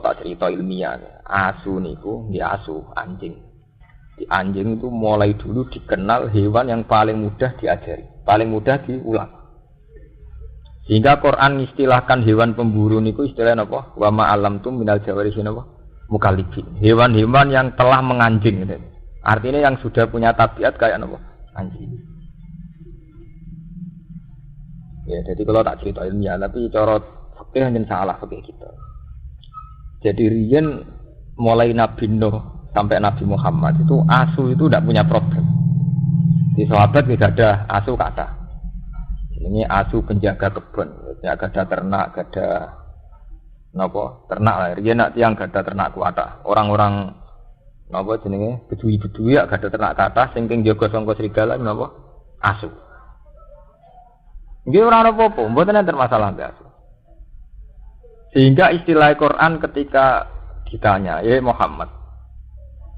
tak cerita ilmiah. Asu niku ya asu anjing. Di anjing itu mulai dulu dikenal hewan yang paling mudah diajari, paling mudah diulang. Sehingga Quran istilahkan hewan pemburu niku istilahnya apa? Wa ma alamtum minal jawarihi apa? Mukallibin. Hewan-hewan yang telah menganjing gitu. Artinya yang sudah punya tabiat kayak apa? Anjing. Ya, jadi kalau tak cerita ilmiah, tapi cara fikih hanya salah fikih kita. Jadi riyen mulai Nabi Nuh sampai Nabi Muhammad itu asu itu tidak punya problem. Di sahabat tidak ada asu kata. Ini asu penjaga kebun, ya ada ternak, ada nopo ternak lah. Riyen nak tiang ada ternak kuata. Orang-orang nopo jenenge bedui-bedui ya ada ternak kata, sing jaga sangka serigala nopo asu. Nggih ora apa-apa, mboten enten masalah mbek asu. Sehingga istilah Quran ketika ditanya, ya Muhammad,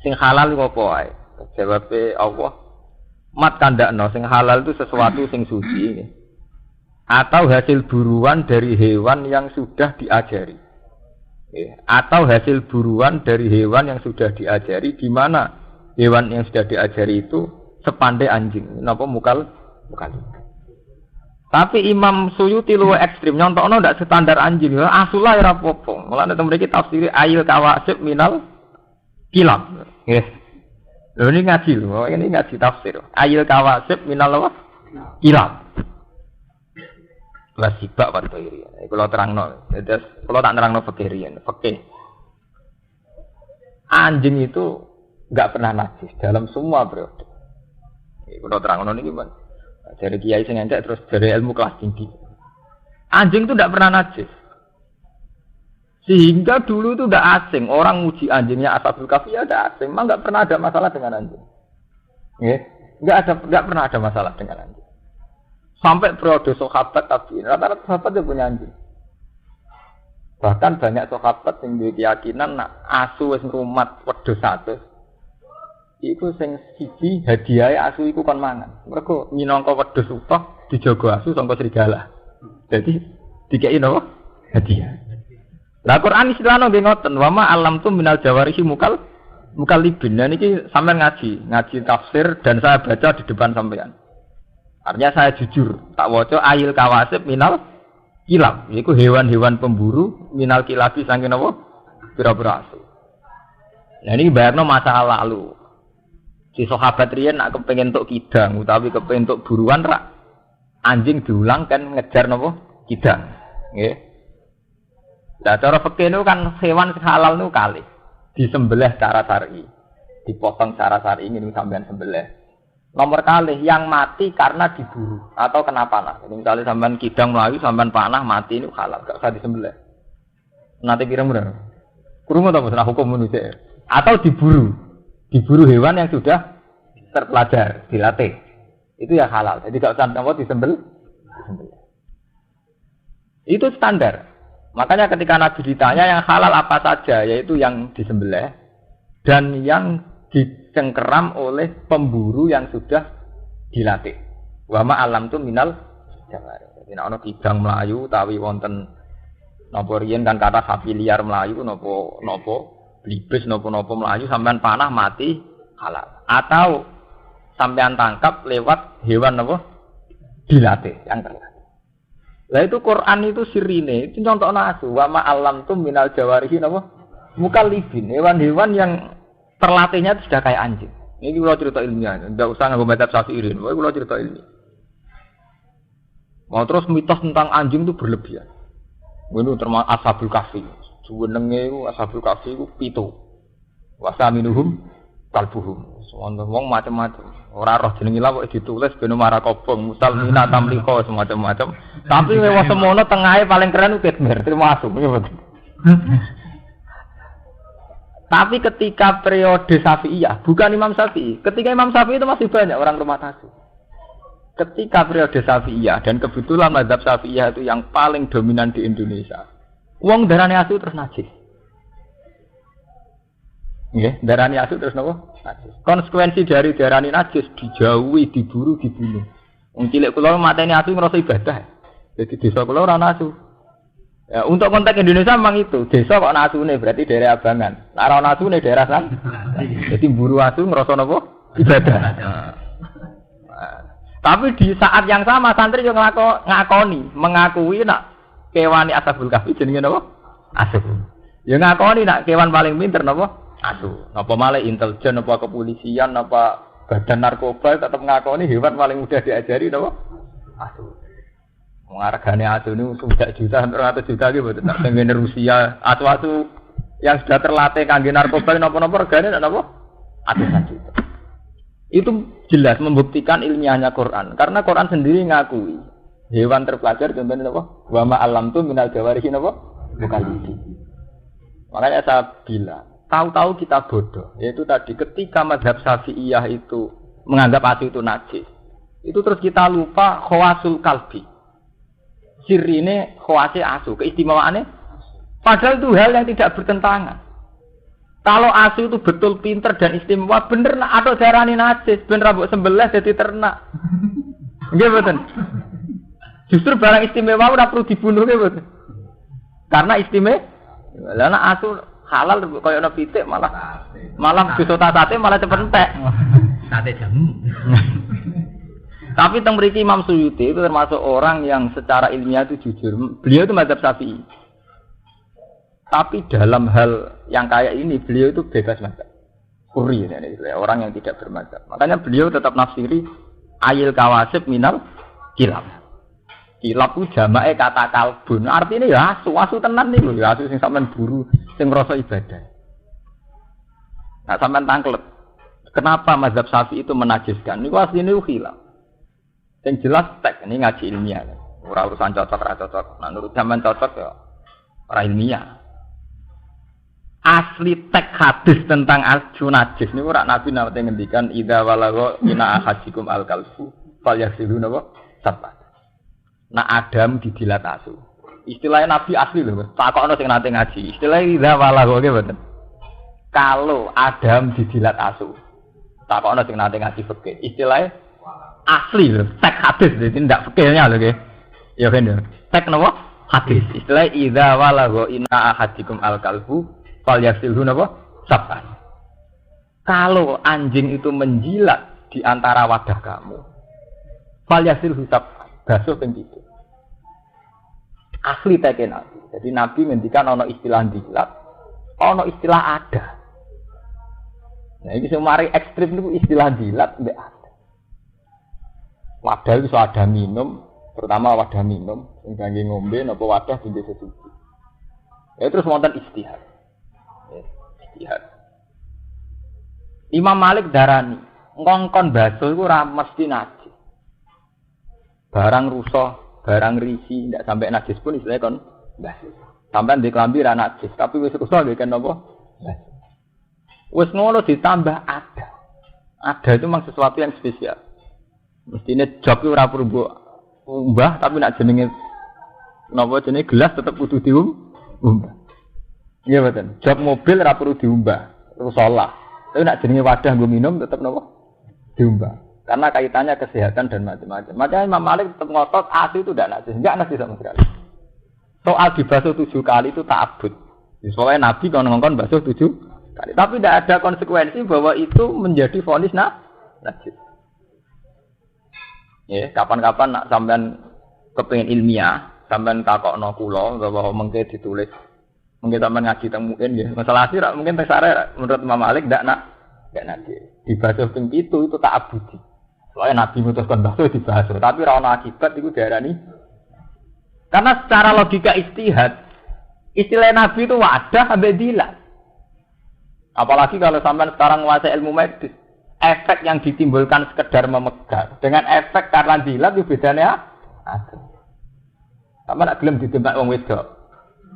sing halal ngopo wae? Jawabe Allah, mat kandakno sing halal itu sesuatu sing suci atau hasil buruan dari hewan yang sudah diajari. Atau hasil buruan dari hewan yang sudah diajari, di mana hewan yang sudah diajari itu sepandai anjing. Napa mukal? Tapi Imam Suyuti luwih ekstrim, nyontokno ndak standar anjing. Asulah ora apa-apa. Mulane teng mriki tafsir ayil kawasib minal kilab. Nggih. Lho ini ngaji lho, ini ngaji tafsir. Ayil kawasib minal apa? Kilab. Lah sibak Pak Toiri. Kula terangno. Terus kula tak nerangno fikih riyen. Fikih. Anjing itu enggak pernah najis dalam semua periode. Kula terangno niki, Pak. Dari kiai sing entek terus dari ilmu kelas tinggi. Anjing itu tidak pernah najis. Sehingga dulu itu tidak asing. Orang muji anjingnya Ashabul Kahfi ya tidak asing. Memang tidak pernah ada masalah dengan anjing. Tidak pernah ada masalah dengan anjing. Sampai periode sahabat tabi'in, rata-rata sahabat dia punya anjing. Bahkan banyak sahabat yang berkeyakinan asu wis ngrumat wedhus 100. Iku sing siji hadiahe asu iku kon mangan. Mergo minangka wedhus utuh dijaga asu sangka serigala. Jadi dikeki napa? Hadiah. Lah Quran istilahno nggih ngoten, wa ma alamtum minal jawarihi mukallibin. Nah niki sampean ngaji tafsir dan saya baca di depan sampean. Artinya saya jujur, tak waca ayil kawasib minal kilab. Iku hewan-hewan pemburu minal kilabi saking napa? Pira-pira asu. Nah ini bayarno masa lalu. Si sahabat riyen nak kepengin entuk kidang utawi kepengin entuk buruan rak anjing diulang kan ngejar napa kidang nggih. Lah cara fikih niku kan hewan sing halal niku kalih disembelih secara syar'i. Dipotong secara syar'i ngene sampean sembelih. Nomor kalih yang mati karena diburu atau kena panah. Jadi misalnya sampean kidang melayu sampean panah mati niku halal gak usah disembelih. Nanti kira-kira kurang atau masalah hukum manusia atau diburu hewan yang sudah terpelajar, dilatih. Itu ya halal. Jadi kalau sampai disembelih. Itu standar. Makanya ketika Nabi ditanya yang halal apa saja, yaitu yang disembelih dan yang dicengkeram oleh pemburu yang sudah dilatih. Wa ma alam tu minal jawari. Jadi nek ana kidang melayu utawi wonten napa riyen kan kata sapi liar melayu napa blibes napa-napa melayu sampean panah mati halal. Atau sampean tangkap lewat hewan napa dilatih yang terlatih. Lah itu Quran itu sirine, itu contohno asu wa ma alamtum minal jawarihi napa mukallibin, hewan-hewan yang terlatihnya itu sudah kayak anjing. Ini kula cerita ilmiah, enggak usah nganggo madzhab Syafi'i. Pokoke kula cerita ilmiah. Mau terus mitos tentang anjing itu berlebihan. Ini termasuk Ashabul Kahfi. Jenenge Ashabul Kahfi iku 7. Wasaminuhum kalbuhum. Wong macam-macam. Ora roh jenenge lha kok ditulis ben marah kobong, musalmina tamliko semacam-macam. Tapi lewat semono tengahe paling keren ku Kitmir, termasuk. Tapi ketika periode Syafi'iyah, bukan Imam Syafi'i. Ketika Imam Syafi'i itu masih banyak orang rumah asu. Ketika periode Syafi'iyah dan kebetulan mazhab Syafi'iyah itu yang paling dominan di Indonesia. Wong darane asu terus najis. Nggih, darane asu terus napa? Najis. Konsekuensi dari darane najis dijauhi, diburu, dibunuh. Wong cilik kula mateni asu ngrasa ibadah. Jadi desa kula ora ana asu. Ya, untuk konteks Indonesia memang itu. Desa kok nasune berarti daerah Abangan. Nek ora nasune daerah san. Jadi buru asu ngrasa napa? Ibadah. Tapi di saat yang sama santri yo ngakoni, mengakui nak kewani Ashabul Kahfi jenenge napa? Asu. Ya ngakoni nak kewan paling pinter napa? Asu. Napa malah intelijen apa kepolisian apa badan narkoba tetap ngakoni hewan paling mudah diajari napa? Asu. Menghargane asu ini sudah juta, 100 juta gitu, tak tenggene Rusia, asu-asu yang sudah terlatih kangge narkoba napa-napa regane napa? Atusan juta. Itu jelas membuktikan ilmiahnya Quran, karena Quran sendiri ngakui hewan terpelajar contohnya napa? Wa ma alamtu minal jawarihi napa? Bukalidi. Makanya saya bilang, tahu-tahu kita bodoh. Yaitu tadi ketika mazhab Syafi'iyah itu menganggap asu itu najis, itu terus kita lupa khawasul kalbi. Sirine khawasi asu, keistimewaannya padahal itu hal yang tidak bertentangan. Kalau asu itu betul pinter dan istimewa, bener atau darani najis, ben rambut sembelih jadi ternak. Nggih mboten. Justru barang istimewa ora perlu dibunuh nggih mboten. Karena istimewa. Lah nek asu halal koyo ana pitik malah bisa sate malah cepet entek. Sate jamu. Tapi teng mriki Imam Suyuti itu termasuk orang yang secara ilmiah itu jujur. Beliau itu mazhab Syafi'i. Tapi dalam hal yang kayak ini beliau itu bebas mazhab. Kuri orang yang tidak bermazhab. Makanya beliau tetap nafsiri ayil kawasib minal kilab. Kilab itu jamae kata kalbun. Artinya ya asu tenan nih lho, ya asu sing sampean buru, sing ngrasa ibadah. Nah, sampean tangklet. Kenapa mazhab Syafi'i itu menajiskan? Niku asline khilaf. Yang jelas tek ini ngaji ilmiah. Ora urusan cocok ra cocok. Nah, menurut zaman cocok ya ora ilmiah. Asli tek hadis tentang asu najis niku ora Nabi nate ngendikan idza walagha ina ahadikum al-kalbu falyaghsilu napa? Sabah. Nah Adam didilat asu. Istilahnya Nabi asli lho. Takokno sing nate ngaji. Istilahnya idza walagha nggih mboten. Kalau Adam didilat asu. Takokno sing nate ngaji fikih. Istilahnya asli lho, tek hadis jadi tidak fikihnya lho nggih. Ya kan ya. Tek napa? Hadis. Istilah idza walagha inna ahadikum al-kalbu falyaghsilhu napa? Sab'an. Kalau anjing itu menjilat di antara wadah kamu, falyaghsilhu sab'an. Basuh ping 7. Asli teke Nabi. Jadi Nabi ngendikan ana istilah jilat, ana istilah ada. Nah, iki sing mari ekstrem niku istilah jilat mbek ada. Wadah itu ada minum, terutama wadah minum, yang kangge ngombe, napa wadah tinggi sesuci. Ya terus wonten istihad. Istihad. Imam Malik darani, ngongkon baso iku ora mesti najis. Barang rusak, barang risi, ndak sampai najis pun istilahnya kon baso. Sampai di kelambi ra najis, tapi wis rusak nggih kan napa? Baso. Wis ngono ditambah ada. Ada itu memang sesuatu yang spesial. Mestinya job itu ora perlu umbah tapi nak jenenge napa jenenge gelas tetep kudu diumbah. Iya betul. Job mobil ora perlu diumbah, terus salah. Tapi nak jenenge wadah nggo minum tetep napa diumbah. Karena kaitannya kesehatan dan macam-macam. Makanya Imam Malik tetap ngotot asu itu tidak najis, enggak najis sama sekali. Soal dibasuh 7 kali itu ta'abbud. Soalnya Nabi kalau ngongkon basuh 7 kali, tapi tidak ada konsekuensi bahwa itu menjadi vonis najis. Ya, kapan-kapan nak sampean kepengin ilmiah, sampean takokno kula bahwa mengke ditulis. Mungkin sampean ngaji teng mungkin ya. Masalah sih mungkin tesare menurut Imam Malik ndak nanti. Dibasuh ping 7 itu tak abudi. Soalnya Nabi mutuskan basuh dibasuh, tapi ra ono akibat iku diarani. Karena secara logika istihad, istilah Nabi itu wadah ambek dilat. Apalagi kalau sampean sekarang menguasai ilmu medis. Efek yang ditimbulkan sekedar memegang dengan efek karena jilat itu bedanya ada. Sama nak gelem ditembak wong wedok.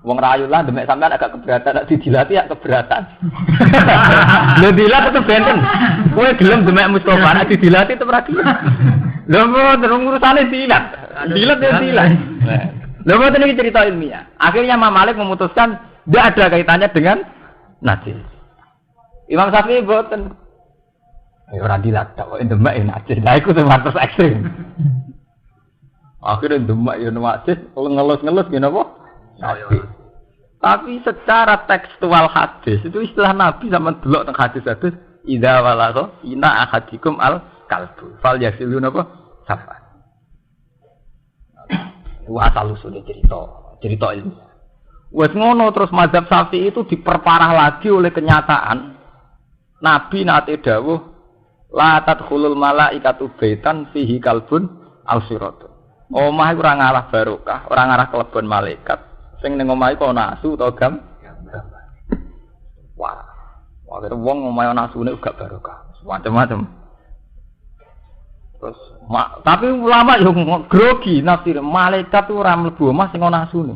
Wong rayu lah demek sampean agak keberatan, nak didilati ya keberatan. Lho dilat itu benten. Kowe gelem demek Mustofa nak didilati itu ora gelem. Lho terus urusane dilat. Dilat ya dilat. Lho mboten iki cerita ilmiah. Akhirnya Imam Malik memutuskan tidak ada kaitannya dengan najis. Imam Syafi'i mboten. Ora dilat kok demek najis. Lah iku terus ekstrem. Akhirnya demek yo najis, ngelus-ngelus ngene apa? Nabi. Tapi secara tekstual hadis itu istilah Nabi sama delok teng hadis-hadis idza walagha ina ahadikum al kalbu fal yasilu napa safa. Wa asal usul cerita ilmu. Wes ngono terus mazhab Syafi'i itu diperparah lagi oleh kenyataan Nabi nate dawuh la tadkhulul malaikatu baitan fihi kalbun aw siratun. Omah iku ora ngalah barokah, ora ngalah kelebon malaikat. Sing ning omah iku ana asu utawa gam. Wah. Wah kira wong omah ana asune uga barokah. Macam-macam. Terus tapi ulama yo grogi nafsir malaikat ora mlebu omah sing ana asune.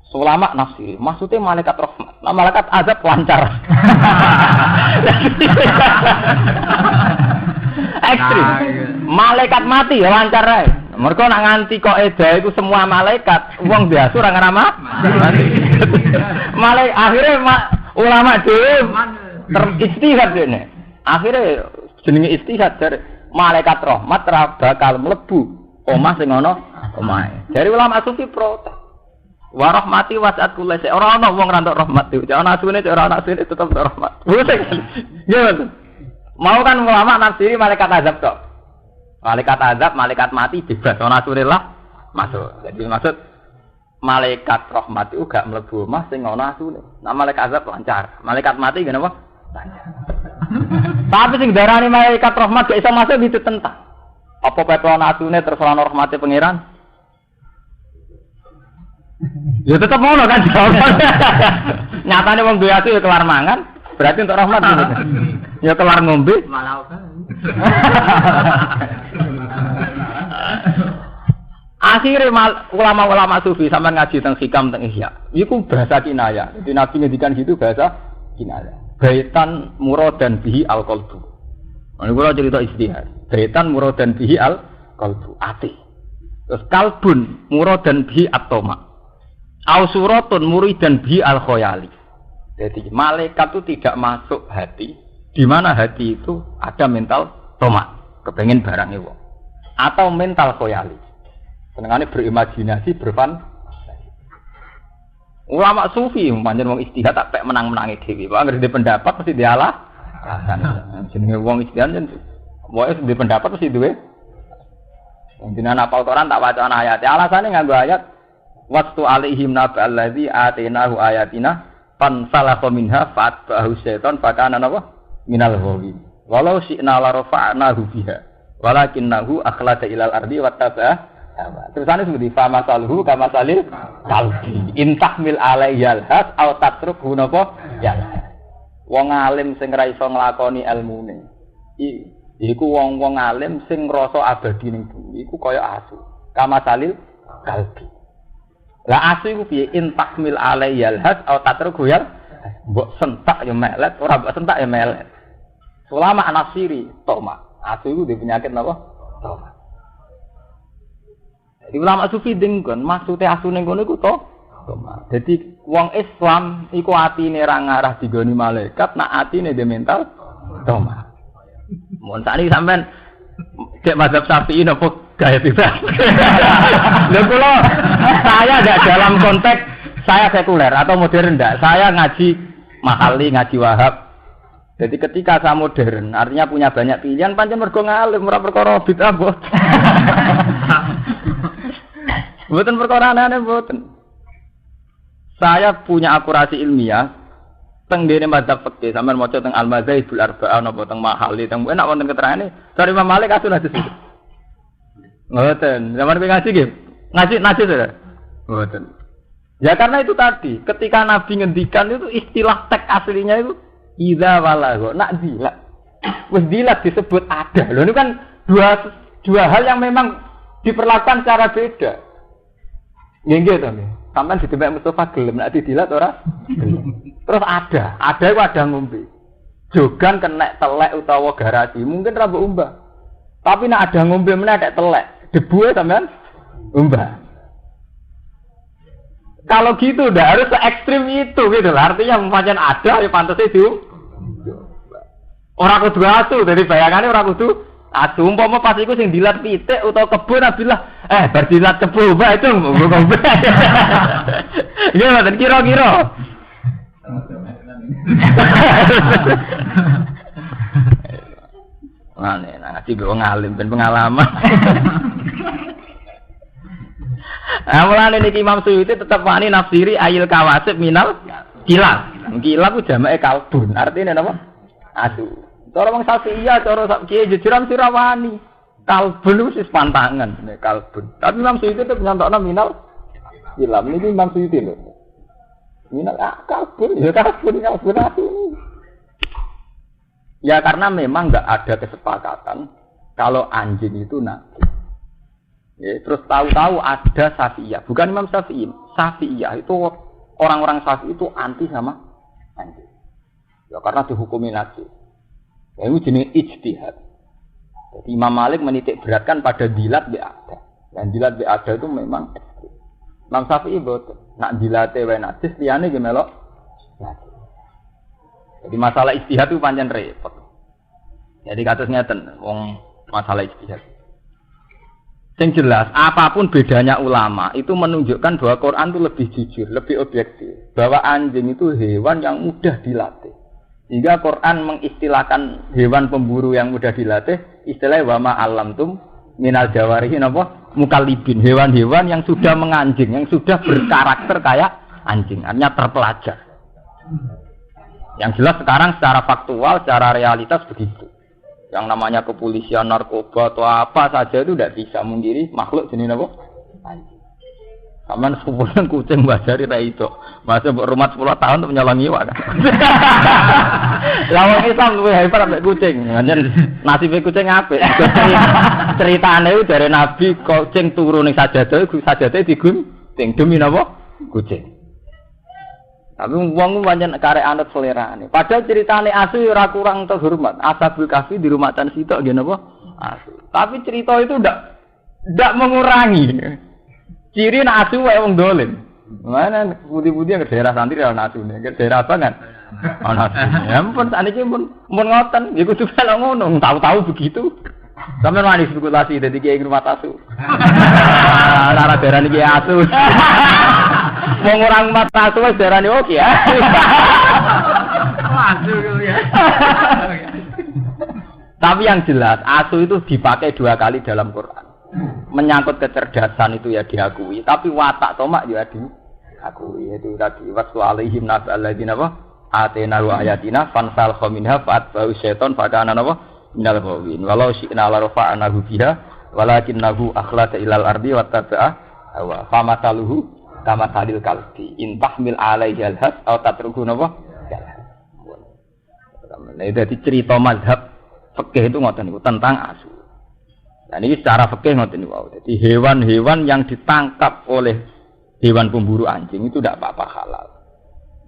Ulama nafsir, maksudnya malaikat rahmat. Nah, malaikat azab lancar. Ekstrim. Malaikat mati ya lancar ae. Mergo nak nganti kok eda itu semua malaikat, wong biasa ora ngrama. Malaikat akhirnya ulama dhewe teristihad dene. Akhirnya jenenge istihad dari malaikat rahmat ora bakal mlebu omah sing ana omahe. Dari ulama sufi protes. Wa rahmati wasat kulli shay. Ora ana wong rantuk rahmat iki. Ana asune ora ana asune tetep rahmat. Wis. Yo. Mau kan ulama nafsiri malaikat azab tok. Malaikat azab, malaikat mati bebas. Ana asune lah masuk. Jadi maksud malaikat rahmat itu gak mlebu omah sing ana asune. Nah malaikat azab lancar. Malaikat mati ngene apa? Lancar. Tapi sing darani malaikat rahmat gak iso masuk ditentang. Apa peto ana asune terus ana rahmate pangeran? Ya tetap ngono kan jawabannya. Nyatane wong duwe ati ya kelar mangan, berarti untuk rahmat gitu. Ya kelar ngombe malah kan. Akhire ulama-ulama sufi sampean ngaji teng hikam teng ihya. Iku bahasa kinaya. Jadi Nabi ngendikan gitu bahasa kinaya. Baitan muradan bihi al-qalbu. Ini kula cerita istihad. Baitan muradan bihi al-qalbu, ati. Terus kalbun muradan bihi at-tama. Ausuratun muridan bi al khoyali. Jadi malaikat itu tidak masuk hati, di mana hati itu ada mental tomat, kepengen barang itu, atau mental khoyali. Senengane berimajinasi, berfantasi. Ulama sufi, pancen wong istihad tak pek menang-menangi dhewe. Pak ngerti pendapat mesti dialah. Jenenge wong istihad yen wae di pendapat mesti duwe. Intinya apal Quran tak waca ayat. Alasane nganggo ayat Waktu alaihim naba alladzi atainahu ayatina fansalakha minha fatba'ahu syaitan fakana napa minal ghawin walau syi'na la rafa'nahu biha walakinnahu akhlada ilal ardi wattaba'a hawa. Terusane seperti fa masaluhu kama salil qalbi in tahmil alaihal has aw tatrukhu napa ya. Wong alim sing ra iso nglakoni ilmune iku wong-wong alim sing ngrasa abadi ning bumi iku kaya asu kama salil qalbi. Lah asu iku piye in takmil alaiyal has au tatruku ya mbok sentak ya melet ora mbok sentak ya melet. Ulama nafsiri toma. Asu iku duwe penyakit napa? Toma. Jadi ulama sufi dengkon maksude asu ning kono iku toma. Jadi wong Islam iku atine ra ngarah digoni malaikat, nak atine dhe mental toma. Mun sakniki sampean cek mazhab Syafi'i napa gaya bebas. Lha kula saya enggak dalam konteks saya sekuler atau modern enggak. Saya ngaji Mahali, ngaji Wahab. Jadi ketika saya modern, artinya punya banyak pilihan pancen mergo ngalim ora perkara bid'ah mbok. Mboten perkara aneh mboten. Saya punya akurasi ilmiah teng dene mazhab fikih sampean maca teng Al-Madzhabul Arba'ah napa teng Mahali teng enak wonten keterangane dari Imam Malik asun hadis itu. Mboten, zaman kowe ngaji nggih. Ngaji saudara. Mboten. Ya karena itu tadi, ketika Nabi ngendikan itu istilah teks aslinya itu idza walagha, nak dilat. Wis dilat disebut ada. Loh ini kan dua hal yang memang diperlakukan secara beda. Nggih to nggih. Sampeyan ditembak Mustafa gelem nak didilat ora? Terus ada itu ada ngombe. Jogan kena telek utawa garasi, mungkin ra mbok umbah. Tapi nek ada ngombe meneh ada telek, debu sampean umbah. Kalau gitu udah harus se ekstrim itu gitu lah. Artinya pancen ada ya pantasnya itu. Orang kudu asu, dari bayangannya orang kudu Asu umpama pas iku sing dilat pitik utawa kebun abilah bar dilat kebo bae itu ngomong. Iya mboten kira-kira. Ngene ngaji mbek wong alim ben pengalaman. Mulane niki Imam Suyuti tetep wani nafsiri ayil kawasib minal kilab. Kilab ku jamake kalbun. Artine napa? Asu. Cara wong Syafi'iyah, cara Kiai Jejeran sirawani. Kalbun wis pantangan nek kalbun. Tapi Imam Suyuti tetep nyantokna minal kilab. Niki Imam Suyuti lho. Minal kalbun, ya kalbun asu. Ya karena memang enggak ada kesepakatan kalau anjing itu najis. Ya, terus tahu-tahu ada Syafi'iyah, bukan Imam Syafi'i. Syafi'iyah itu orang-orang Syafi'i itu anti sama anjing. Ya karena dihukumi najis. Ya itu jenis ijtihad. Jadi Imam Malik menitik beratkan pada dilat bi ada. Dan dilat bi ada itu memang ekstrim. Imam Syafi'i boten. Nak dilate wae najis liyane ge melok najis. Jadi masalah ijtihad itu pancen repot. Jadi kados ngeten wong masalah ijtihad. Yang jelas, apapun bedanya ulama itu menunjukkan bahwa Quran itu lebih jujur, lebih objektif. Bahwa anjing itu hewan yang mudah dilatih. Hingga Quran mengistilahkan hewan pemburu yang mudah dilatih, istilahnya wama alamtum minal jawarihi napa mukallibin, hewan-hewan yang sudah menganjing, yang sudah berkarakter kayak anjing, artinya terpelajar. Yang jelas sekarang secara faktual, secara realitas begitu. Yang namanya kepolisian, narkoba atau apa saja itu tidak bisa mengkiri makhluk jenis apa? Anjing. Kaman sepupunan kucing bajari ra itu. Masa rumah 10 tahun untuk menyolongi iwak. Lawan Islam luwih hebat ambek kucing. Nganjen nasibe kucing apik. Ceritane itu dari Nabi kucing turu ning sajadah, sajadah digunting demi napa? Kucing. Tapi wong pancen karek anut selerane. Padahal ceritane asu ora kurang terhormat. Ashabul Kahfi di rumah tan sitok nggih napa? Asu. Tapi cerita itu ndak mengurangi. Ciri nak asu wae wong dolim. Mana putih-putih yang ke daerah santri ana asune, ke daerah apa kan? Ana asu. Ya ampun saniki mun ngoten, ya kudu melok ngono, tahu-tahu begitu. Sampeyan wani spekulasi dadi kiai rumah asu. Lara daerah niki asu. Wong orang mata asu wis darani oke ya. Asu ya. Tapi yang jelas asu itu dipakai 2 kali dalam Quran. Menyangkut kecerdasan itu ya diakui, tapi watak tomak ya diakui. Itu tadi waslu alaihim nabal ladina wa atena wa ayatina fansal khaminha fa'atba'u syaiton fakana wa minal ghawin. Walau syi'na la rafa'anahu biha walakinnahu akhlada ilal ardi wattaba'a hawa. Famataluhu kama salil kalbi intahmil alaihi alhas atau tatruhu napa jalan. Jadi cerita mazhab fikih itu ngoten niku tentang asu. Dan ini secara fikih ngoten niku. Jadi hewan-hewan yang ditangkap oleh hewan pemburu anjing itu tidak apa-apa halal.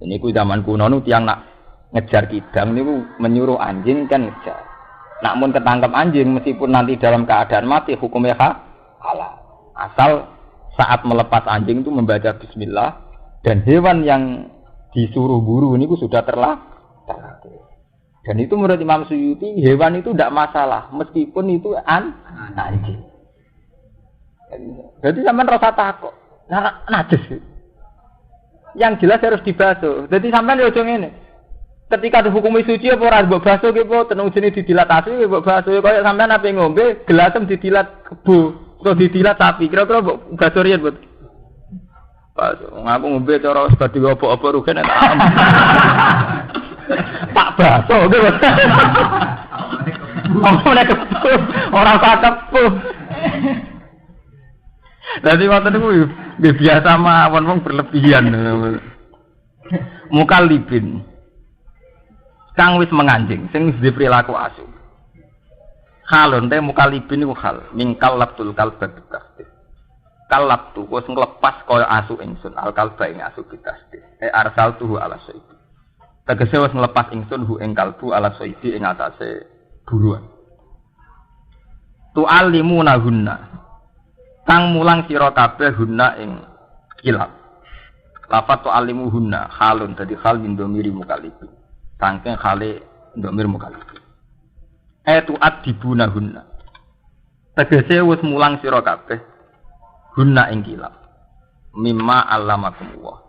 Ini ku zaman kuno nu tiyang nak ngejar kidang niku menyuruh anjing kan ngejar. Namun ketangkap anjing meskipun nanti dalam keadaan mati hukumnya halal. Asal saat melepas anjing itu membaca bismillah dan hewan yang disuruh buru ini sudah terlatih. Dan itu menurut Imam Suyuti hewan itu tidak masalah meskipun itu anjing. Jadi sampean rasa takut. Najis. Yang jelas harus dibasuh. Jadi sampean yo ngene. Ketika dihukumi suci apa ora mbok basuh ki po tenung jenenge didilatasi mbok basuh kaya sampean ape ngombe gelasem didilat kebo. Kok didilat sapi, kira-kira mbok gasorian mbok. Pas ngaku ngombe cara sebadi apa-apa rugen tak. Tak baso gitu. Ora kepu, ora kepu. Dadi wonten niku biasa mawon wong berlebihan. Mukallibin. Kang wis menganjing, sing wis diperilaku asu. Halon teh mukallibin iku hal mingkal labtul kalbat tasdid. Kalabtu wis nglepas kaya asu ingsun al kalba ing asu tasdid. Arsaltuhu ala sayyid. Tegese wis nglepas ingsun hu ing kalbu ala sayyid ing atase buruan. Tu'allimuna hunna. Kang mulang sira kabeh hunna ing kilab. Lafat tu'allimu hunna halun dadi hal min domiri mukallibin. Sangking hale domir mukallibin. Tu'adibuna hunna. Tegese wis mulang sira kabeh guna ing kilap. Mimma allamakumullah.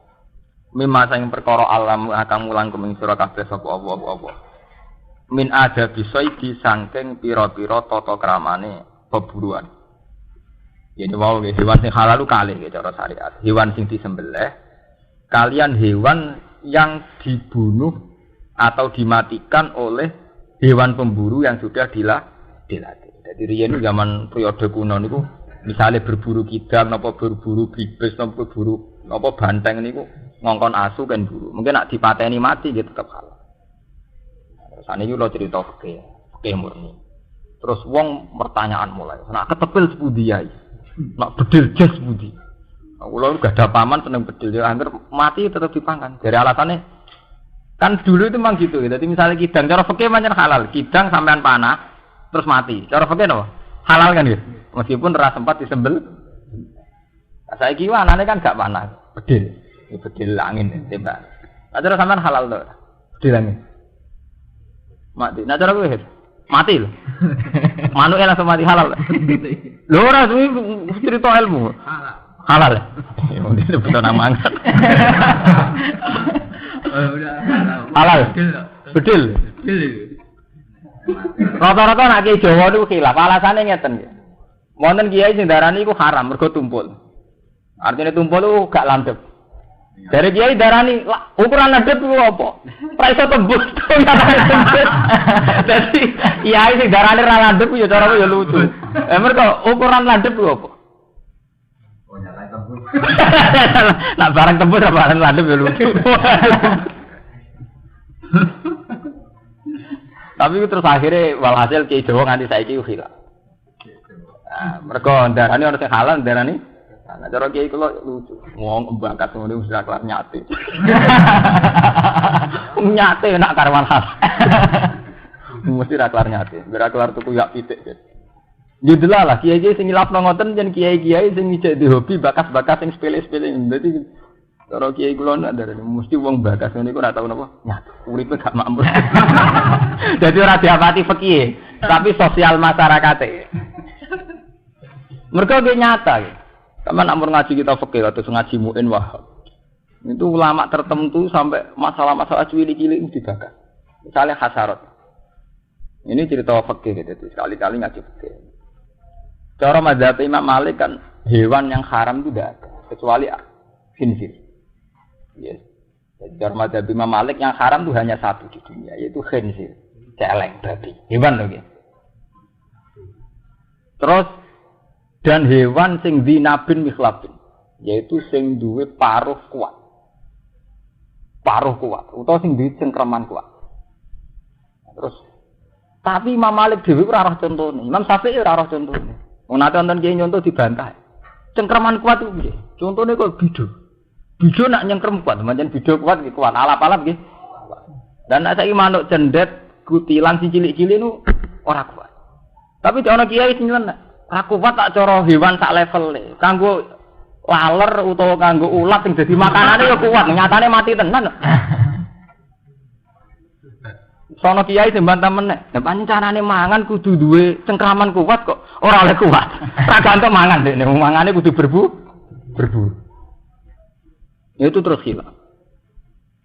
Mimma sing perkara alam akan mulang kuming sira kabeh sapa apa. Min ada bisaidi saking pira-pira tata kramane peburuan. Yen wau hewan sing halal kalih cara syariat. Hewan sing disembelih kalian hewan yang dibunuh atau dimatikan oleh hewan pemburu yang sudah dilatih. Jadi riyen zaman periode kuno niku misale berburu kidang napa berburu bibis napa berburu napa banteng niku ngongkon asu kan buru. Mungkin nak dipateni mati gitu tetep halal. Terus saniki kula cerita fikih murni. Terus wong pertanyaan mulai. Nak ketepil sepundi yai? Nak bedil jas sepundi? Kula gak ada paman seneng bedil ya angger mati tetep dipangan. Dari alasannya kan dulu itu memang gitu. Jadi misalnya kidang cara fikih pancen halal. Kidang sampean panah terus mati. Cara fikih napa? Halal kan gitu. Meskipun ora sempat disembel. Saiki anane kan gak panah, bedil. Bedil angin tembak. Nah, cara sampean halal to. Bedil angin. Mati. Nah, cara kowe mati lho. Manuke langsung mati halal. Lho ora suwi cerita ilmu. Halal. Ya udah betul nama angkat. Halal. Bedil. Rata-rata nak kiai Jawa niku khilaf, alasane ngeten nggih. Wonten kiai sing darani iku haram mergo tumpul. Artinya tumpul itu gak landep. Dari kiai darani ukuran landep itu apa? Ora iso tembus. Dadi kiai sing darani ra landep ya cara ya lucu. Mergo ukuran landep itu apa? Oh nyata tembus. Nak barang tembus apa barang landep ya lucu. Tapi terus akhirnya walhasil kiai Jawa nganti saiki khilaf. Nah, mereka darani orang sing halal darani. Nah, cara kiai kula lucu. Wong bakat ngono wis ora kelar nyate. Nyate nak karwan hal. Mesti ra kelar nyate. Ora kelar tuku yak pitik. Judul lah kiai-kiai sing ngilafno ngoten jen kiai-kiai sing ngijek di hobi bakas-bakas sing sepele-sepele. Dadi cara kiai kula nak darani mesti wong bakas ngene iku ora tau napa nyate. Uripe gak makmur. Dadi ora diapati fikih, tapi sosial masyarakate. Mereka dia nyata ya. Sama nak ngaji kita fikih atau ngaji muin wahab. Itu ulama tertentu sampai masalah-masalah cilik-cilik dibakar. Misalnya hasarat. Ini cerita fikih gitu. Sekali-kali ngaji fikih. Cara mazhab Imam Malik kan hewan yang haram itu tidak ada kecuali khinzir. Yes. Cara mazhab Imam Malik yang haram itu hanya satu di dunia yaitu khinzir. Celeng babi. Hewan loh ya. Terus dan hewan sing dinabin mikhlabin yaitu sing duwe paruh kuat utawa sing duwe cengkraman kuat. Terus tapi Imam Malik dhewe ora roh contone, Imam Syafi'i ora roh contone. Wong nate wonten kiye nyonto dibantah. Cengkraman kuat itu piye? Contone kok bido nak nyengkrem kuat, pancen bido kuat iki kuat alap-alap nggih. Dan nek saiki manuk cendet kutilan sing cilik-cilik niku ora kuat. Tapi ana kiai sing nyeleneh aku kuat tak cara hewan sak level nih. Kanggo laler utawa kanggo ulat sing dadi makanane ya kuat, nyatane mati tenan. Sono kiai sing bantah meneh. Lah pancen carane mangan kudu duwe cengkraman kuat kok ora oleh kuat. Ora gantung mangan dekne, mangane kudu berburu. Itu terus khilaf.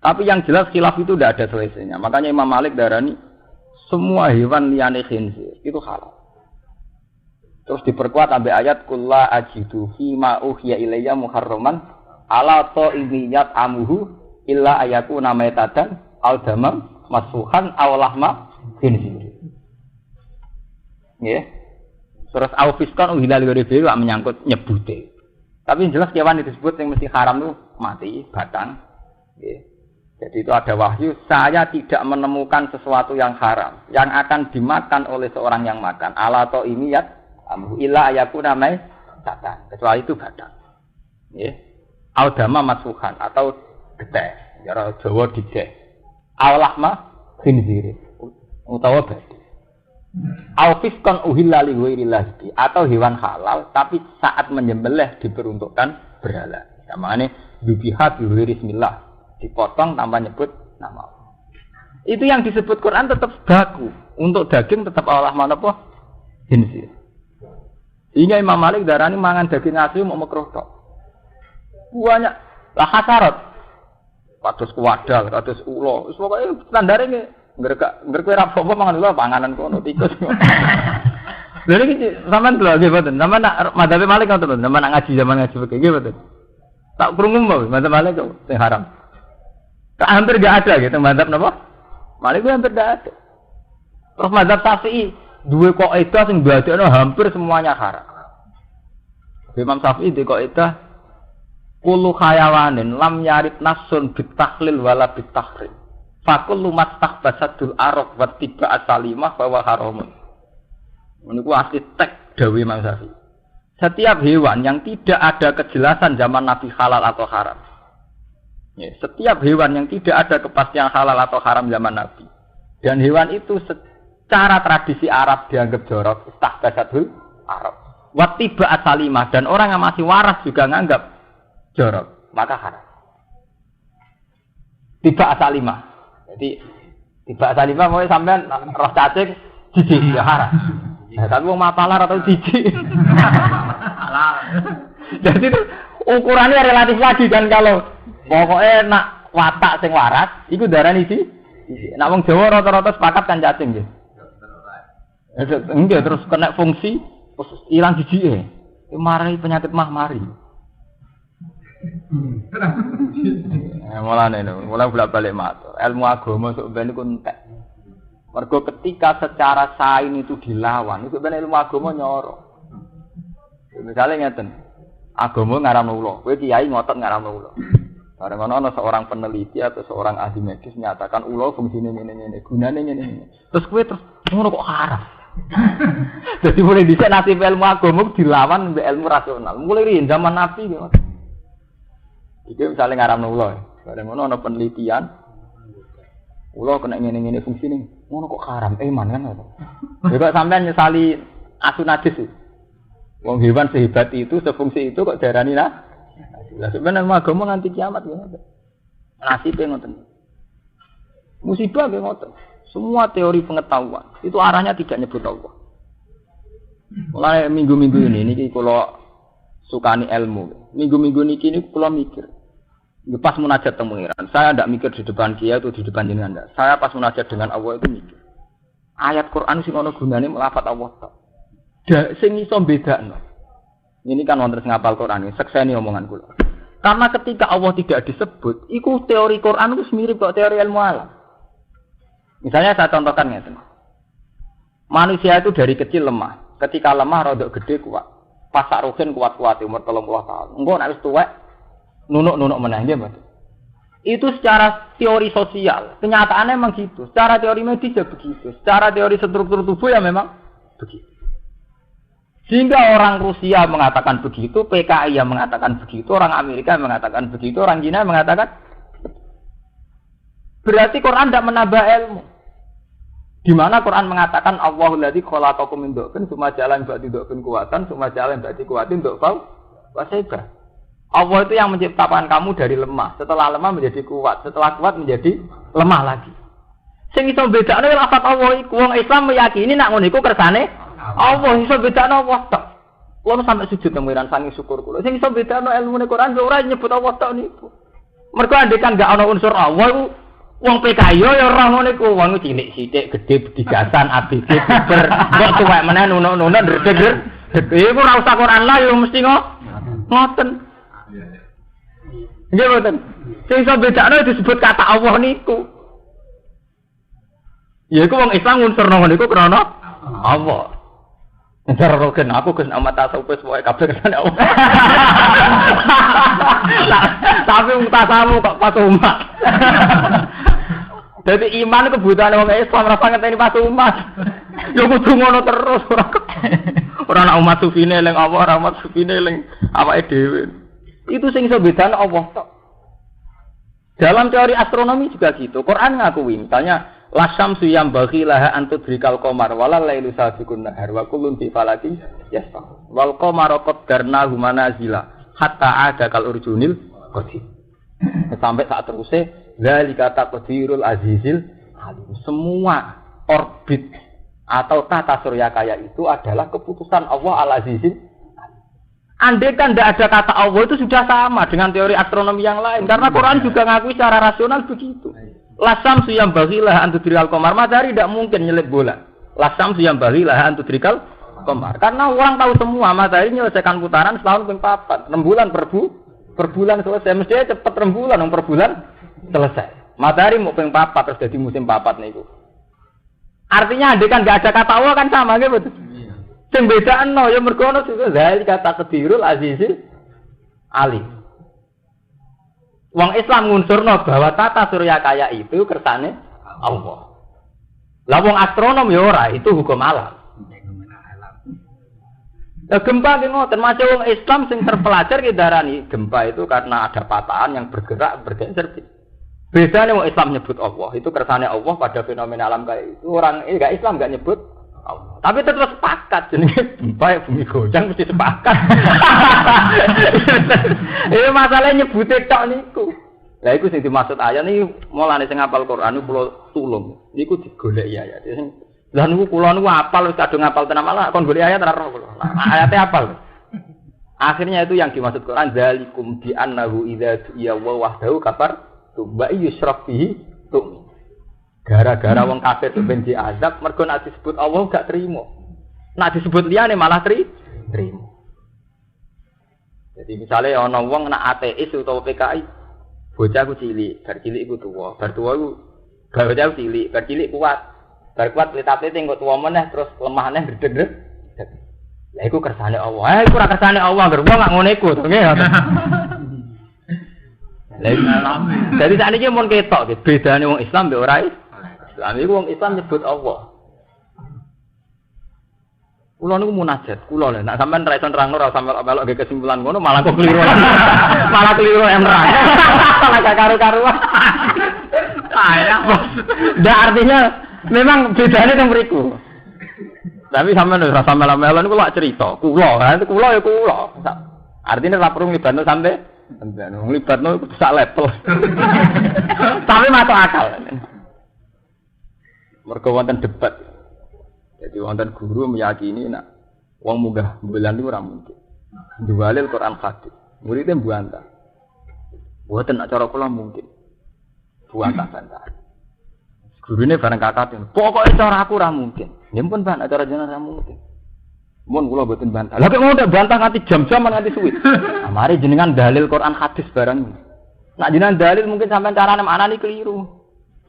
Tapi yang jelas khilaf itu tidak ada selesainya. Makanya Imam Malik darani semua hewan liyane khinzir itu halal. Terus diperkuat sampai ayat kulla ajidu fi ma uhiya ilayya muharraman ala ta'imiyat amuhu illa ayakuna maitatan al damam masfuhan aw lahma khinzir. Nggih. Terus au fiskan uhilal ghairibi wa menyangkut nyebute. Tapi jelas kewan itu disebut yang mesti haram itu mati, batang. Nggih. Jadi itu ada wahyu, saya tidak menemukan sesuatu yang haram yang akan dimakan oleh seorang yang makan. Ala ta'imiyat amuhu illa ayakuna maitatan. Kecuali itu batang. Nggih. Au dama masfuhan atau getih, cara Jawa dideh. Au lahma khinzir utawa babi. Au fiskon uhilla li ghairillahi atau hewan halal tapi saat menyembelih diperuntukkan berhala. Namanya dubiha bi bismillah, dipotong tanpa nyebut nama Allah. Itu yang disebut Quran tetap baku. Untuk daging tetap Allah mana apa? Khinzir. Hingga Imam Malik darani mangan daging asu mau makruh tok. Banyak lah hasarat. Kados kuwadal, kados ula. Wis pokoke standare ngerek ora apa-apa mangan ula panganan kono tikus. Lha iki sampean lho nggih mboten. Sampean nak madzhab Malik ngoten lho, sampean nak ngaji zaman ngaji begini nggih mboten. Tak krungu mbok madzhab Malik kok sing haram. Tak hampir enggak ada gitu madzhab napa? Malik ku hampir enggak ada. Terus madzhab Syafi'i duwe kaidah sing ndadekno hampir semuanya haram. Imam Syafi'i duwe kaidah kullu khayawanin lam yarid nasun bitahlil wala bitahrim. Fakullu mastahbasadul arab wa tiba asalimah bahwa haramun. Niku asli tek dawuh Imam Syafi'i. Setiap hewan yang tidak ada kejelasan zaman Nabi halal atau haram. Ya, setiap hewan yang tidak ada kepastian halal atau haram zaman Nabi. Dan hewan itu secara tradisi Arab dianggap jorok, istahbasatul Arab. Wattiba asalimah dan orang yang masih waras juga nganggap jorok, maka haram. Tiba asalimah. Jadi tiba asalimah mau sampean roh cacing jijik ya haram. Nah, tapi mau mapalar atau jijik. Halal. Jadi itu ukurannya relatif lagi kan kalau pokoknya nak watak sing waras, iku darani iki. Nak wong Jawa rata-rata sepakat kan cacing nggih. Enggak terus kena fungsi terus ilang jijike. Mari penyakit mah mari. Mulane mulai bolak-balik matur. Ilmu agama sok ben iku entek. Mergo ketika secara sain itu dilawan, itu ben ilmu agama nyoro. Misalnya ngeten. Agama ngaramno ula, kowe kiai ngotot ngaramno ula. Bareng ana seorang peneliti atau seorang ahli medis menyatakan ula fungsine ngene-ngene, gunane ngene-ngene. Terus kowe terus ngono kok haram. Jadi mulai dhisik nasib ilmu agama dilawan mbek ilmu rasional. Mulai riyen zaman Nabi gitu. Iki misalnya ngaramno ula. Bareng ana penelitian ula kena ngene-ngene fungsine. Ngono kok haram. Man kan ngono. Ya kok sampean nyesali asu najis. Wong hewan sehebat itu, sefungsi itu kok darani lah. Lah sebenarnya agama nganti kiamat ngoten. Nasibe ngoten. Musibah nggih ngoten. Semua teori pengetahuan itu arahnya tidak nyebut Allah. Mulai minggu-minggu ini kula sukani ilmu. Minggu-minggu niki kula mikir. Pas munajat teng pengiran, saya tidak mikir di depan kiai atau di depan jenengan. Saya pas munajat dengan Allah itu mikir. Ayat Quran sing ana gunane melafat Allah tok. Sing iso bedakno. Ini kan wonten sing ngapal Quran, sekseni omongan kula. Karena ketika Allah tidak disebut, iku teori Quran itu mirip kok teori ilmu alam. Misalnya saya contohkan ngeten. Manusia itu dari kecil lemah. Ketika lemah rodok gede kuat. Pas sakruhin kuat-kuat umur 30 tahun. Engko nek wis tuwek nunuk-nunuk meneh nggih, Mas. Itu secara teori sosial. Kenyataannya memang gitu. Secara teori medis ya begitu. Secara teori struktur tubuh ya memang begitu. Sehingga orang Rusia mengatakan begitu, PKI yang mengatakan begitu, orang Amerika mengatakan begitu, orang Cina mengatakan berarti Quran tidak menambah ilmu. Di mana Quran mengatakan Allahul ladzi khalaqakum min dha'fin tsumma ja'ala min ba'di dha'fin quwwatan tsumma ja'ala min ba'di quwwatin dha'fan wa shayba. Allah itu yang menciptakan kamu dari lemah, setelah lemah menjadi kuat, setelah kuat menjadi lemah lagi. Sing iso bedakne lafaz Allah iku wong Islam meyakini nek ngono iku kersane Allah iso bedakno Allah tok. Kulo sampe sujud nang sangi syukur kulo. Sing iso bedakno ilmune Quran ora nyebut Allah tok niku. Mergo andekan gak ana unsur Allah iku wong PKI ya ora ngono iku. Wong cilik sithik, gedhe bedigasan, ABG ber kok tuwek meneh nunuk-nunuk ndredeg. Iku ora usah Quran lah ya mesti ngoten. Nggih mboten. Sing iso bedakno disebut kata Allah niku. Ya iku wong Islam unsur ngono niku krana Allah. Ntar roken aku kes amat tasawuf wae kabeh kesane Allah. Tapi mutasamu kok pas umat. Dadi iman kebutuhan wong Islam ora sanget ini pas umat. Yo kudu ngono terus ora ana umat sufine eling Allah, ora umat sufine eling awake dhewe. Itu sing iso bedane Allah tok. Dalam teori astronomi juga gitu. Quran ngakui misalnya la syamsu yambaghi laha an tudrikal qamar wala lailu sabiqun nahar wa kullun fi falakin yasbah wal qamara qaddarnahu manazila hatta ada kal urjunil qadim. Sampai saat terusé zalika taqdirul azizil alim. Semua orbit atau tata surya kaya itu adalah keputusan Allah Al-Azizin. Andai kan tidak ada kata Allah itu sudah sama dengan teori astronomi yang lain. Karena Quran juga ngakui secara rasional begitu. Lasam suyam bagilah antudrikal komar. Matahari tidak mungkin nyelip bola. Lasam suyam bagilah antudrikal komar. Karena orang tahu semua matahari menyelesaikan putaran setahun ping 4. 6 bulan per bulan selesai. Mestinya cepat 6 bulan per bulan selesai. Matahari mau ping 4 terus jadi musim 4 nih. Artinya andai kan nggak ada kata Allah kan sama gitu. Sing bedakno ya mergo ana dari kata kedirul azizil alim. Wong Islam ngunsurno bahwa tata surya kaya itu kersane Allah. Lah wong astronom ya ora, itu hukum alam. Lah gempa ki ngoten, termasuk wong Islam sing terpelajar ki darani gempa itu karena ada patahan yang bergerak bergeser. Bedane wong Islam nyebut Allah, itu kersane Allah pada fenomena alam kayak itu. Orang enggak Islam enggak nyebut Allah. Tapi tetap sepakat jenenge gempa bumi goncang mesti sepakat. Ini masalahnya nyebute tok niku. Lah iku sing dimaksud ayat niki mulane sing hafal Quran niku kula tulung. Niku digoleki ayat. Lah niku kula niku hafal wis kadung hafal tenan malah kon golek ayat ora ro kula. Ayate hafal. Akhirnya itu yang dimaksud Quran zalikum bi annahu idza ya wahdahu kafar tuba yusraf bihi tu. Gara-gara wong kafir itu ben diazab mergo nek disebut Allah gak terima. Nek disebut liyane malah terima. Jadi misalnya ana wong nek ateis utawa PKI, bocahku cilik, bar cilik iku tuwa, bar tuwa iku bocah cilik, bar cilik kuat. Bar kuat letape engko tuwa meneh terus lemah meneh gredeg. Lah iku kersane Allah. Iku ora kersane Allah, ger wong gak ngene iku, nggih. Jadi sakniki mun ketok bedane wong Islam mbek ora Islam iku wong Islam nyebut Allah. Kula niku munajat, kula lho nek sampean ra iso nerangno ora sampe melok ge kesimpulan ngono malah kok keliru. Malah keliru nerang. Malah gak karu-karuan. Kaya. Ndak artinya memang bedane teng mriku. Tapi sampean ora sampe melok niku lak cerita. Kula ya kula. Artinya ora perlu nglibatno sampe nglibatno sak level. Tapi masuk akal. Mergo wonten debat. Jadi wonten guru meyakini nak wong munggah bulan niku ora mungkin. Duwalil Quran hadis. Muridé mbuantah. Mboten nak cara kula mungkin. Buantah-bantah. Gurune bareng kakaten. Pokoke cara aku ora mungkin. Ya pun Pak, cara jenengan ora mungkin. Mun kula mboten bantah. Lah kok mau bantah nganti jam-jam nganti suwi. Mari jenengan dalil Quran hadis bareng. Nak jenengan dalil mungkin sampean carane maknane keliru.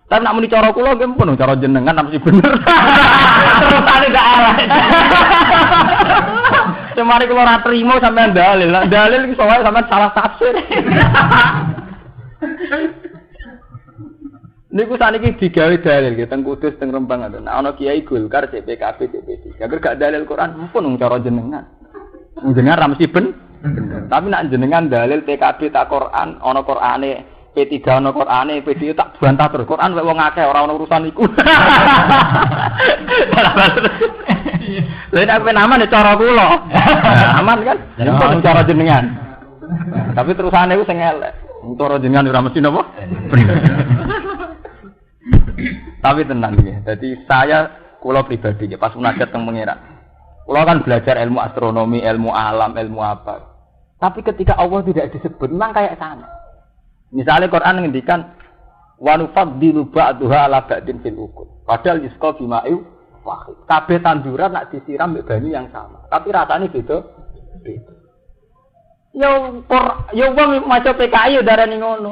Tapi nak muni cara kula nggih pun cara jenengan mesti bener. Terusane gak arah. Semari kula ora trimo sampean dalil. Lah dalil iki soalnya sampean salah tafsir. Niku saniki digawe dalil nggih teng Kudus teng Rembang ngoten. Nek ana Kiai Golkar CPKB CPD. Agar gak dalil Quran pun cara jenengan. Jenengan ra mesti bener. Tapi nak jenengan dalil PKB tak Quran ana Qurane P3 ana Qur'ane, P2 tak bantah terus. Quran wong akeh ora ono urusan iku. Lha nek penaman ya cara kula. Aman kan? Itu cara jenengan. Tapi terusane iku sing elek. Cara jenengan ora mesti napa? Tapi tenang nggih. Dadi saya kula pribadi pas munajat teng pangeran. Kula kan belajar ilmu astronomi, ilmu alam, ilmu apa. Tapi ketika Allah tidak disebut memang kayak sana. Misalnya Quran ngendikan wa nufaddilu ba'daha 'ala ba'din fil ukul. Padahal yusqa bima'u wahid. Kabeh tanduran nak disiram mbek banyu yang sama, tapi rasane beda. Yo wong maca PKI yo darani ngono.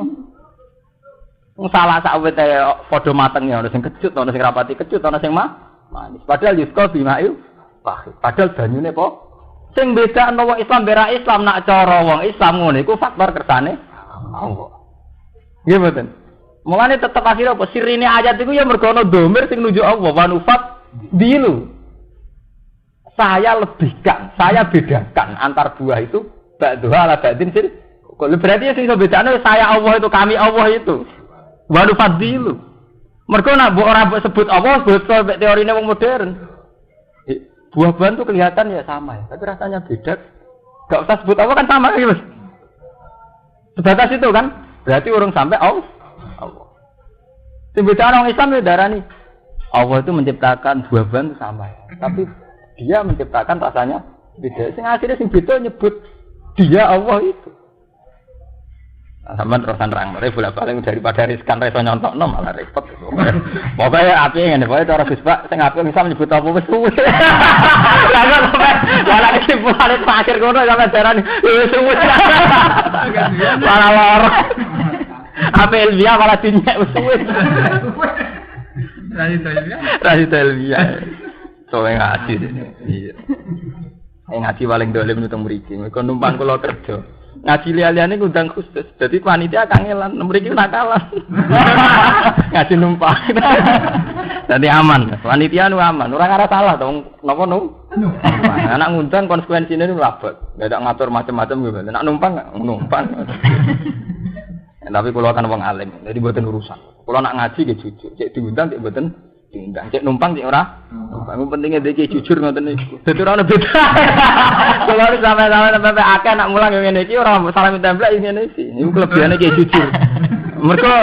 Wong salah sawet padha mateng ya, ana sing kecut, ana sing rapati kecut, ana sing manis. Padahal yusqa bima'u wahid. Padahal banyune apa? Sing bedakno wong Islam bera Islam nak cara wong Islam ngono iku faktor kersane Allah. Nggih mboten. Mulane tetep akhire apa sirine ayat iku ya mergo ana domir sing nuju Allah wa nufat dilu. Saya lebihkan, saya bedakan antar buah itu ba'dha ala ba'din fil. Berarti ya sing iso bedane saya Allah itu kami Allah itu. Wa nufat dilu. Mergo nek ora sebut Allah bocor mek teorine wong modern. Buah-buahan itu kelihatan ya sama ya, tapi rasanya beda. Gak usah sebut Allah kan sama ya, Mas. Sebatas itu kan? Berarti urung sampai Allah. Sing beda orang Islam ya darani Allah itu menciptakan buah-buahan itu sama ya. Tapi dia menciptakan rasanya beda. Sing akhirnya sing beda nyebut dia Allah itu. Nah, sampean terusan terang, mereka bolak-balik daripada riskan reso nyontokno malah repot. Pokoknya api ngene, pokoke cara Gus Pak sing apik bisa menyebut apa wis suwe. Lah kok malah kesimpulan akhir ngono sampe darani wis suwe. Malah loro. Apa Elvia malah dinyek wis suwe. Radit Elvia. Soale ngaji dene. Iya. Ngaji paling dolim nutung mriki. Mergo numpang kula kerja. Ngaji liya-liyane ngundang khusus. Dadi panitia kangelan, mriki nakalan. Ngaji numpang. Dadi aman. Panitia nu aman. Ora ngarep salah to. Napa nu? Anak ngundang konsekuensine nu labot. Enggak ngatur macam-macam gitu. Nek numpang numpang. Tapi kula kan wong alim. Dadi mboten urusan. Kula nak ngaji nggih jujur. Cek diundang cek mboten diundang. Cek numpang cek ora. Numpang pentingnya iki jujur ngoten niku. Dadi ora ono beda. Kula sampe akeh nak mulang ngene iki ora salah template ngene iki. Niku kelebihane iki jujur. Mergo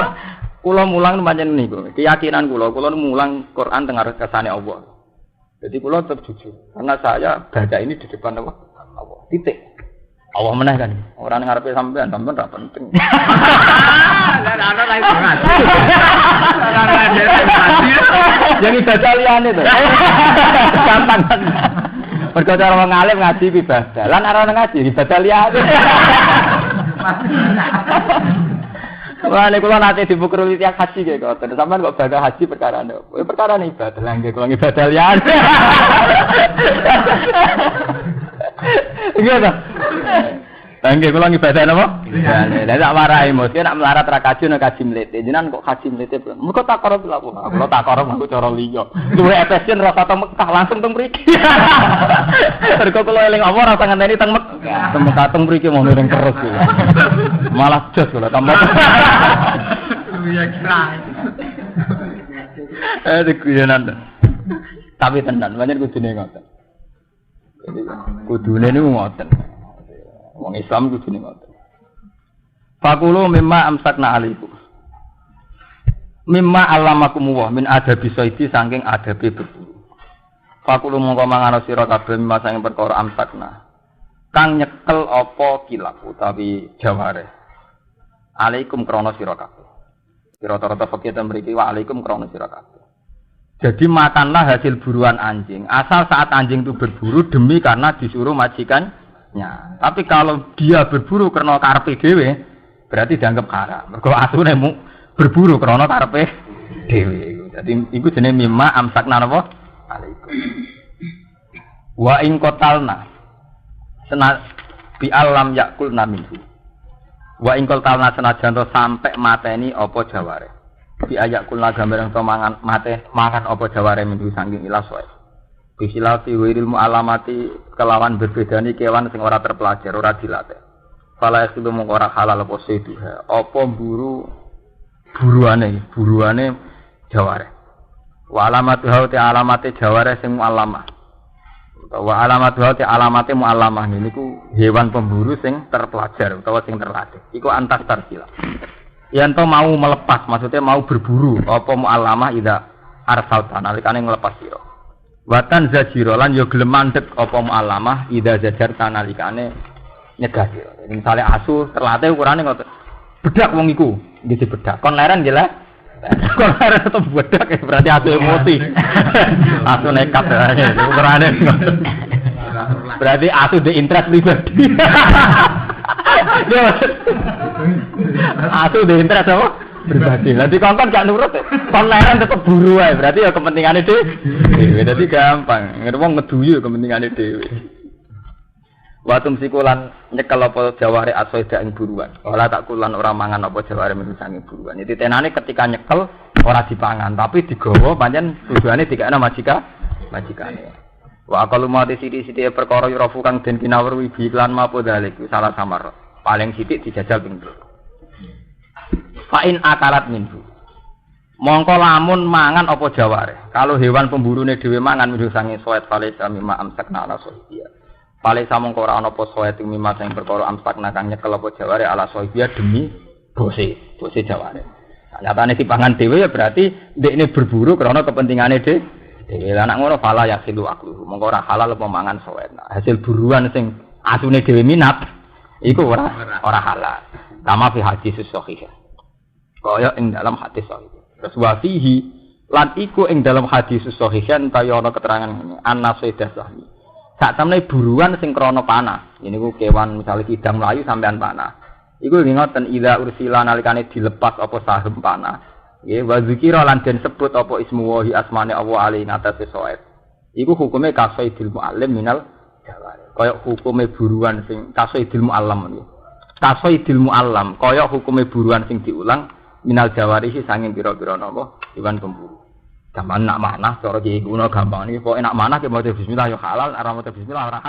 kula mulang pancen niku. Keyakinan kula mulang Quran teng arep kersane Allah. Jadi kula tetap jujur. Karena saya baca ini di depan Allah. Titik. Allah meneh kan. Orang ngarepe sampean ora penting. Ana lagi banget. Jadi baca liyane to. Gampang kan. Mergo cara wong alim ngaji ibadah. Lan ora ngaji ibadah liyane. Wah, nek kula nate dipukul tiang haji nggih kok. Sampeyan kok baca haji perkara ndok. Perkara ibadah lah nggih kula ibadah liyane. Iya ta? Nggih kula ngibadah napa? Iya. Lah sak marahi mesti nek melarat ra kaji nek kaji mlete. Jenengan kok kaji mlete. Mergo takara lha kok. Kula takara aku cara liya. Duwe efisien rasa teng Mekah langsung teng mriki. Mergo kula eling apa rasa ngenteni teng Mekah. Teng Mekah teng mriki mau ning terus. Malah jos kula tambah. Iya kira. Dikuyenan. Tapi tenan, pancen kudune ngoten. Kudune niku ngoten. Wong Islam kudune ngoten. Fakulu mimma amsakna alaikum. Mimma allamakumullah min adabi saidi saking adabe berburu. Fakulu mongko mangan sira kabeh mimma saking perkara amsakna. Kang nyekel apa kilap utawi jaware. Alaikum krana sira kabeh. Rata-rata fakih ten mriki wa alaikum krana sira kabeh. Jadi makanlah hasil buruan anjing. Asal saat anjing itu berburu demi karena disuruh majikannya. Tapi kalau dia berburu karena karepe dhewe, berarti dianggap haram. Mergo asune berburu karena karepe dhewe. Jadi iku jenenge mimma amsakna napa? Alaikum. Wa in qatalna sena bi alam yakulna minhu. Wa in qatalna senajan to sampai mateni apa jaware. Bi ayak kula gambar to mangan mate mangan apa jaware minggu saking ilas wae. Bisilati wirilmu alamati kelawan berbedani kewan sing ora terpelajar, ora dilatih. Fala itu mung ora halal apa seduha. Apa buruane jaware. Wa alamatu hauti alamate jaware sing muallamah. Wa alamatu hauti alamate muallamah niku hewan pemburu sing terpelajar utawa sing terlatih. Iku antas tarsila. Yanto mau melepas, maksudnya mau berburu, apa mu'allamah ida arsalta nalikane ngelepas sira. Watan zajira lan yo gelem mandeg apa mu'allamah ida zajarta nalikane nyegah sira. Misale asu terlatih ukurane ngoten. Bedak wong iku, nggih bedak. Kon leren nggih lah. Kon leren tetep bedak berarti asu emosi. Asu nekat ukurane ngoten. Berarti asu de interest pribadi. Aku udah interest apa? Pribadi. Nanti kongkon gak nurut, konleren tetep buru ae. Berarti ya kepentingannya dhewe. Dadi gampang. Wong ngeduyu kepentingane dhewe. Watum sikulan nyekel apa jaware asoida ing buruan. Ora tak kulan ora mangan apa jaware menusane buruan. Jadi tenane ketika nyekel ora dipangan, tapi digawa pancen tujuane dikekno majikane. Wa aqalu mati sithik-sithike perkara yurafu kang den kinawruhi bi lan mapo dalik salah samar. Paling sithik dijajal ping 3. Fa in akalat minhu. Mongko lamun mangan apa jaware. Kalau hewan pemburune dhewe mangan minhu sange soet fale sami ma amsakna ala sohia. Fale samongko ora ana apa soet ing mimma sing perkara amsakna kang nyekel apa jaware ala sohia demi bose jaware. Nyatane dipangan dhewe ya berarti ndekne berburu karena kepentingane dhewe. Lah nek ngono fala yaksilu aklu. Monggo ora halal pemangan sowen. Hasil buruan sing asune dhewe minat iku ora halal. Kama fi hadis sahih. Kaya ing dalam hadis sahih. Terus wa fihi lan iku ing dalam hadis sahih ta yo ana keterangan ngene. An-nasaidah sahih. Sak temene buruan sing krana panah. Ini ku kewan misalnya kidang melayu sampean panah. Iku ngoten idza ursila nalikane dilepas apa sahem panah. Nggih wa zikira lan den sebut apa ismu wahi asmane Allah alaihi ngatasi soet. Iku hukume kasaidil muallim minal jawari. Kaya hukume buruan sing kasaidil muallam niku. Kasaidil muallam kaya hukume buruan sing diulang minal jawari sanging pira-pira napa iwan pemburu. Gampang nak manah cara iki guna gampang iki pokoke nak manah ki maca bismillah ya halal, ora maca bismillah ora